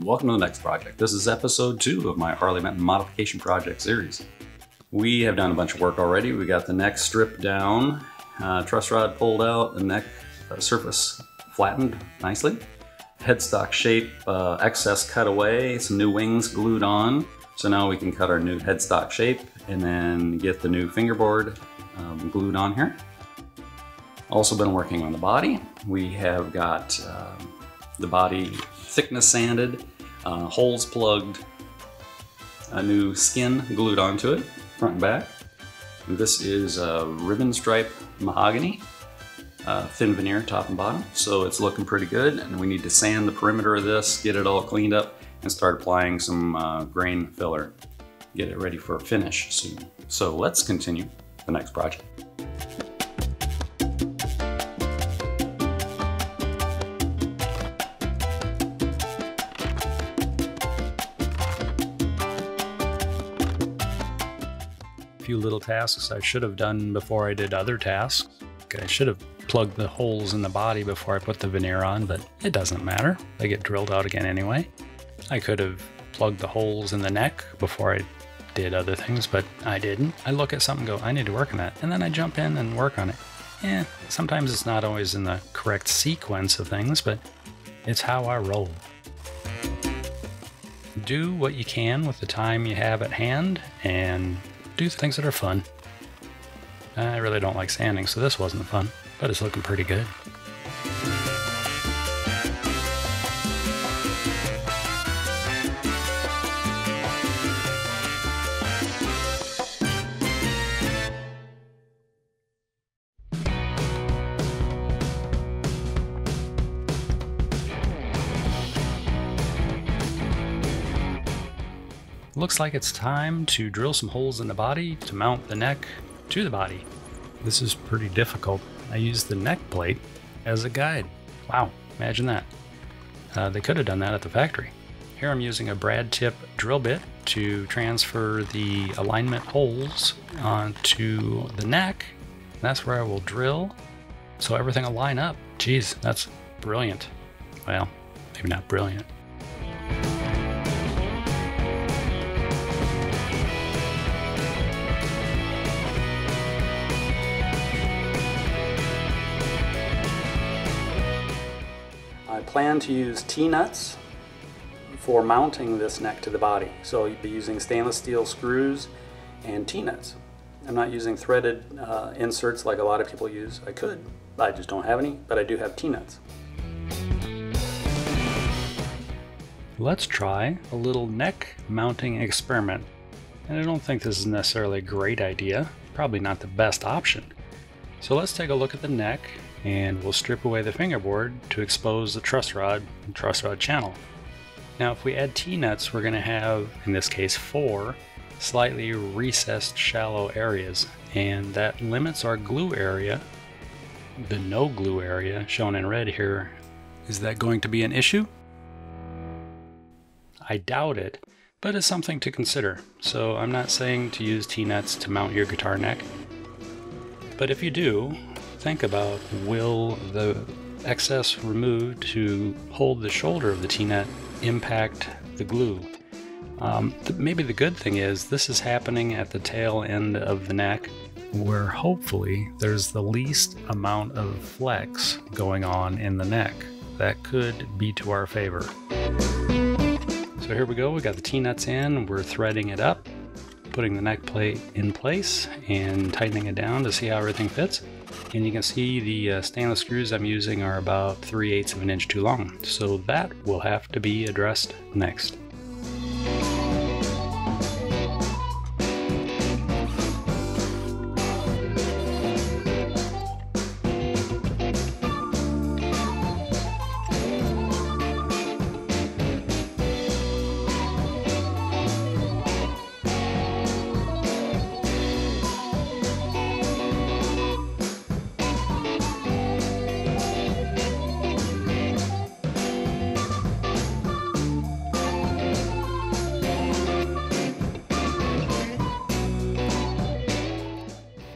welcome to the next project. This is episode 2 of my Harley Benton modification project series. We have done a bunch of work already. We got the neck stripped down, truss rod pulled out, the neck surface flattened nicely, headstock shape excess cut away, some new wings glued on. So now we can cut our new headstock shape and then get the new fingerboard glued on here. Also been working on the body. We have got the body thickness sanded, holes plugged, a new skin glued onto it, front and back. And this is a ribbon stripe mahogany, thin veneer top and bottom, so it's looking pretty good. And we need to sand the perimeter of this, get it all cleaned up, and start applying some grain filler. Get it ready for a finish soon. So let's continue the next project. Few little tasks I should have done before I did other tasks. I should have plugged the holes in the body before I put the veneer on, but it doesn't matter. They get drilled out again anyway. I could have plugged the holes in the neck before I did other things, but I didn't. I look at something and go, I need to work on that, and then I jump in and work on it. Sometimes it's not always in the correct sequence of things, but it's how I roll. Do what you can with the time you have at hand, and do things that are fun. I really don't like sanding, so this wasn't fun, but it's looking pretty good. Looks like it's time to drill some holes in the body to mount the neck to the body. This is pretty difficult. I used the neck plate as a guide. Wow, imagine that. They could have done that at the factory. Here I'm using a brad tip drill bit to transfer the alignment holes onto the neck. That's where I will drill so everything will line up. Geez, that's brilliant. Well, maybe not brilliant. I plan to use T-nuts for mounting this neck to the body. So you'd be using stainless steel screws and T-nuts. I'm not using threaded inserts like a lot of people use. I could, I just don't have any, but I do have T-nuts. Let's try a little neck mounting experiment. And I don't think this is necessarily a great idea, probably not the best option. So let's take a look at the neck, and we'll strip away the fingerboard to expose the truss rod and truss rod channel. Now if we add T-nuts, we're going to have, in this case, 4 slightly recessed shallow areas, and that limits our glue area. The no glue area shown in red here, is that going to be an issue? I doubt it, but it's something to consider. So I'm not saying to use T-nuts to mount your guitar neck, but if you do, think about, will the excess removed to hold the shoulder of the T-nut impact the glue? Maybe the good thing is this is happening at the tail end of the neck, where hopefully there's the least amount of flex going on in the neck. That could be to our favor. So here we go, we got the T-nuts in, we're threading it up, putting the neck plate in place and tightening it down to see how everything fits. And you can see the stainless screws I'm using are about 3/8 of an inch too long. So that will have to be addressed next.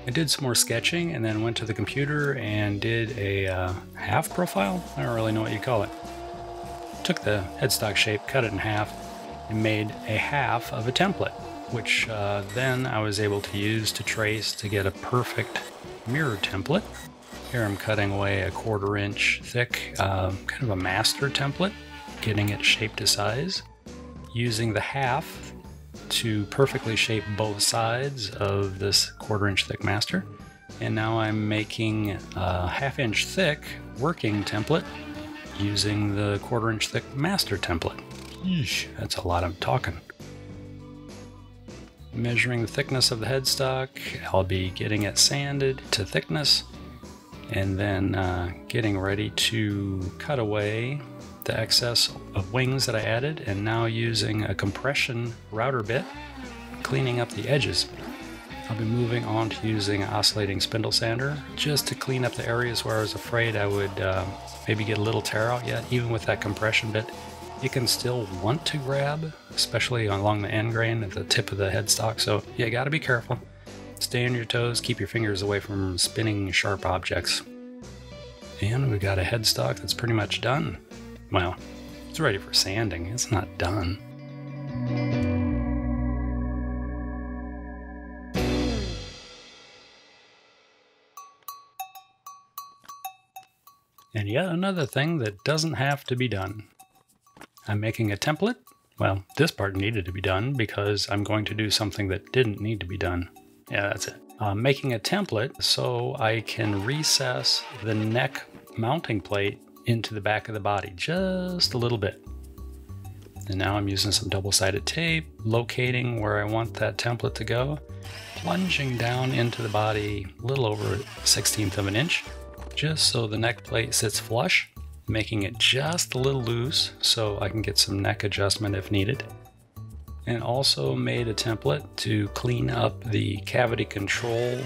I did some more sketching and then went to the computer and did a half profile. I don't really know what you call it. Took took the headstock shape, cut it in half, and made a half of a template, which then I was able to use to trace to get a perfect mirror template. Here I'm cutting away a 1/4 inch thick, kind of a master template, getting it shaped to size, using the half to perfectly shape both sides of this 1/4 inch thick master. And now I'm making a 1/2 inch thick working template using the 1/4 inch thick master template. Yeesh, that's a lot of talking. Measuring the thickness of the headstock, I'll be getting it sanded to thickness, and then getting ready to cut away the excess of wings that I added, and now using a compression router bit, cleaning up the edges. I'll be moving on to using an oscillating spindle sander just to clean up the areas where I was afraid I would maybe get a little tear out yet. Even with that compression bit, you can still want to grab, especially along the end grain at the tip of the headstock, so you gotta be careful. Stay on your toes, keep your fingers away from spinning sharp objects. And we've got a headstock that's pretty much done. Well, it's ready for sanding, it's not done. And yet another thing that doesn't have to be done. I'm making a template. Well, this part needed to be done because I'm going to do something that didn't need to be done. Yeah, that's it. I'm making a template so I can recess the neck mounting plate into the back of the body just a little bit. And now I'm using some double-sided tape, locating where I want that template to go, plunging down into the body a little over 1/16 of an inch, just so the neck plate sits flush, making it just a little loose so I can get some neck adjustment if needed. And also made a template to clean up the cavity control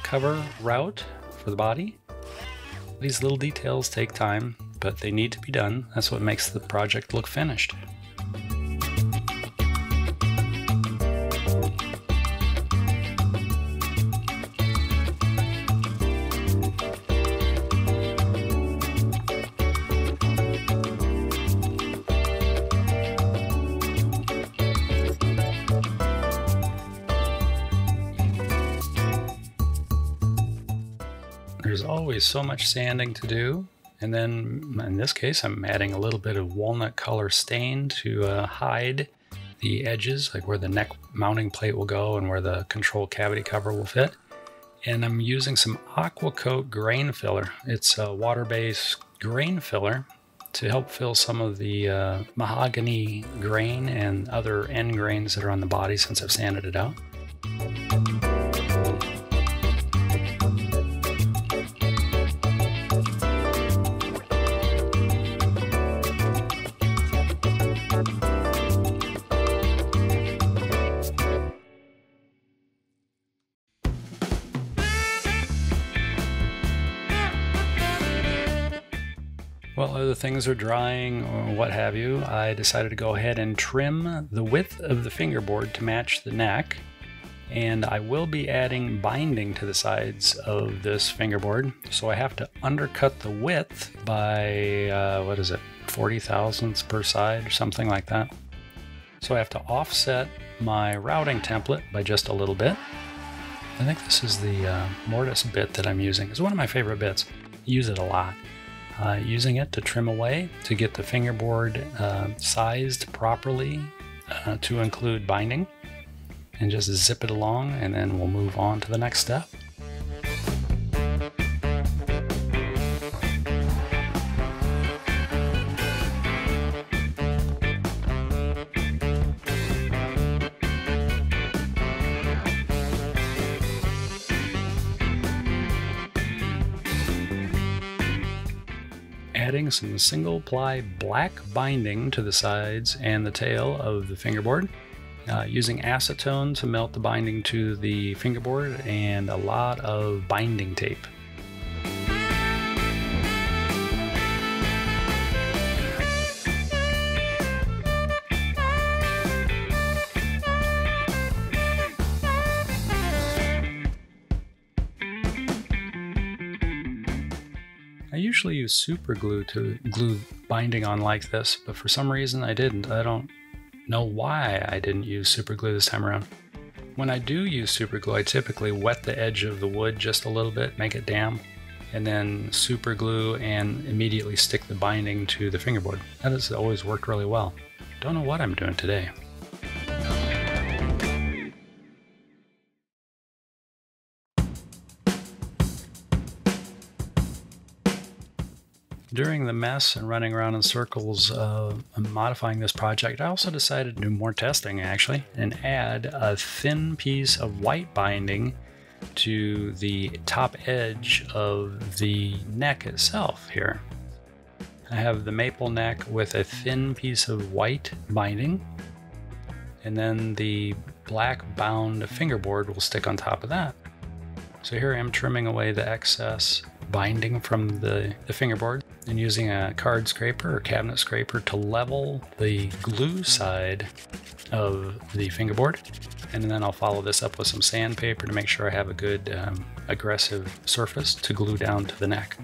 cover route for the body. These little details take time, but they need to be done. That's what makes the project look finished. There's always so much sanding to do, and then in this case I'm adding a little bit of walnut color stain to hide the edges, like where the neck mounting plate will go and where the control cavity cover will fit. And I'm using some Aqua Coat grain filler. It's a water-based grain filler to help fill some of the mahogany grain and other end grains that are on the body since I've sanded it out. While other things are drying or what have you, I decided to go ahead and trim the width of the fingerboard to match the neck. And I will be adding binding to the sides of this fingerboard. So I have to undercut the width by, 40 thousandths per side or something like that. So I have to offset my routing template by just a little bit. I think this is the mortise bit that I'm using. It's one of my favorite bits. I use it a lot. Using it to trim away to get the fingerboard sized properly to include binding, and just zip it along, and then we'll move on to the next step. Adding some single ply black binding to the sides and the tail of the fingerboard, using acetone to melt the binding to the fingerboard, and a lot of binding tape. I usually use super glue to glue binding on like this, but for some reason I didn't. I don't know why I didn't use super glue this time around. When I do use super glue, I typically wet the edge of the wood just a little bit, make it damp, and then super glue and immediately stick the binding to the fingerboard. That has always worked really well. Don't know what I'm doing today. During the mess and running around in circles modifying this project, I also decided to do more testing actually and add a thin piece of white binding to the top edge of the neck itself here. I have the maple neck with a thin piece of white binding, and then the black bound fingerboard will stick on top of that. So here I am trimming away the excess binding from the fingerboard and using a card scraper or cabinet scraper to level the glue side of the fingerboard. And then I'll follow this up with some sandpaper to make sure I have a good aggressive surface to glue down to the neck.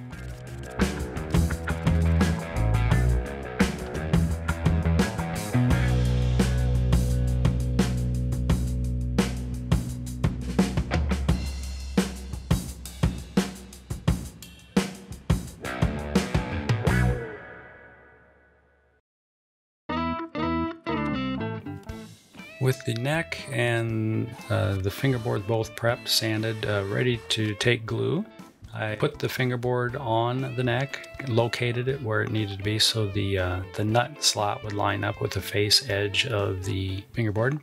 With the neck and the fingerboard both prepped, sanded, ready to take glue, I put the fingerboard on the neck, located it where it needed to be so the nut slot would line up with the face edge of the fingerboard.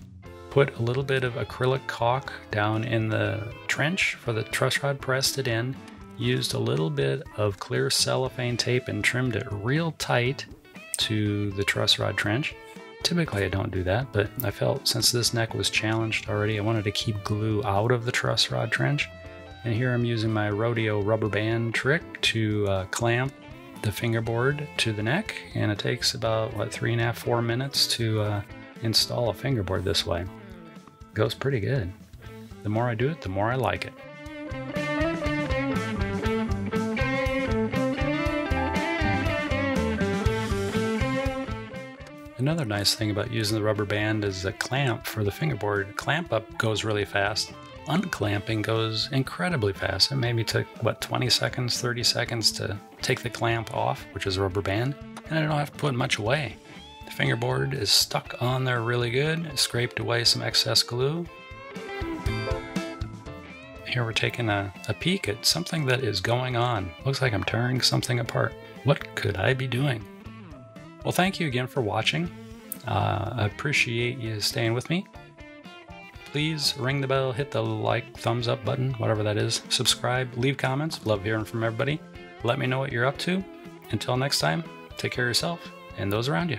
Put a little bit of acrylic caulk down in the trench for the truss rod, pressed it in, used a little bit of clear cellophane tape and trimmed it real tight to the truss rod trench. Typically I don't do that, but I felt since this neck was challenged already, I wanted to keep glue out of the truss rod trench. And here I'm using my rodeo rubber band trick to clamp the fingerboard to the neck, and it takes about 3.5 to 4 minutes to install a fingerboard this way. It goes pretty good. The more I do it, the more I like it. Another nice thing about using the rubber band is the clamp for the fingerboard. Clamp up goes really fast. Unclamping goes incredibly fast. It maybe took, 20 seconds, 30 seconds to take the clamp off, which is a rubber band, and I don't have to put much away. The fingerboard is stuck on there really good. I scraped away some excess glue. Here we're taking a peek at something that is going on. Looks like I'm tearing something apart. What could I be doing? Well, thank you again for watching. I appreciate you staying with me. Please ring the bell, hit the like, thumbs up button, whatever that is. Subscribe, leave comments. Love hearing from everybody. Let me know what you're up to. Until next time, take care of yourself and those around you.